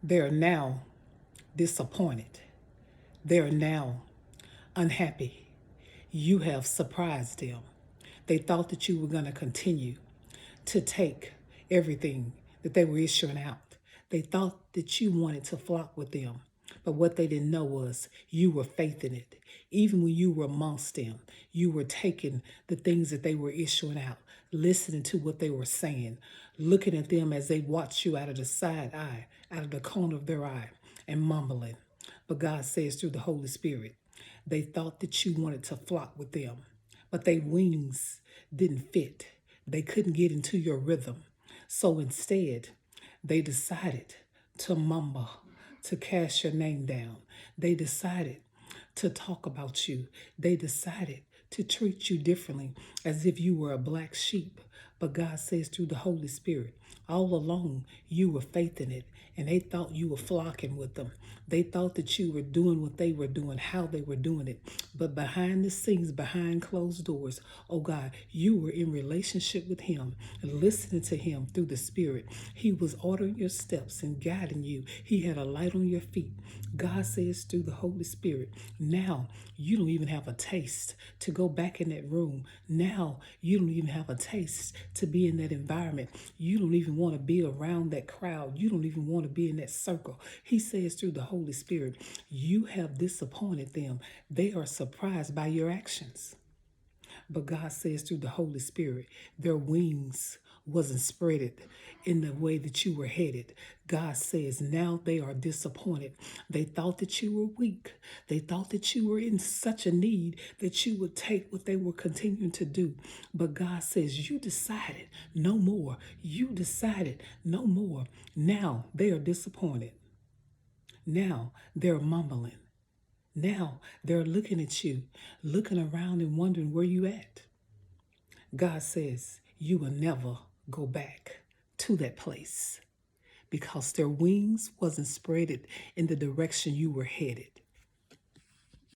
They are now disappointed. They are now unhappy. You have surprised them. They thought that you were going to continue to take everything that they were issuing out. They thought that you wanted to flock with them. But what they didn't know was you were faith in it. Even when you were amongst them, you were taking the things that they were issuing out, listening to what they were saying, looking at them as they watched you out of the side eye, out of the corner of their eye, and mumbling. But God says through the Holy Spirit, they thought that you wanted to flock with them, but their wings didn't fit. They couldn't get into your rhythm. So instead, they decided to mumble, to cast your name down. They decided to talk about you. They decided to treat you differently as if you were a black sheep. But God says through the Holy Spirit, all along you were faith in it, and they thought you were flocking with them. They thought that you were doing what they were doing, how they were doing it. But behind the scenes, behind closed doors, oh God, you were in relationship with Him, listening to Him through the Spirit. He was ordering your steps and guiding you. He had a light on your feet. God says through the Holy Spirit, now you don't even have a taste to go back in that room. Now you don't even have a taste to be in that environment. You don't even want to be around that crowd. You don't even want to be in that circle. He says through the Holy Spirit, you have disappointed them. They are surprised by your actions. But God says through the Holy Spirit, their wings wasn't spreaded in the way that you were headed. God says now they are disappointed. They thought that you were weak. They thought that you were in such a need that you would take what they were continuing to do. But God says you decided no more. You decided no more. Now they are disappointed. Now they're mumbling. Now they're looking at you, looking around and wondering where you at. God says you will never go back to that place because their wings wasn't spreaded in the direction you were headed.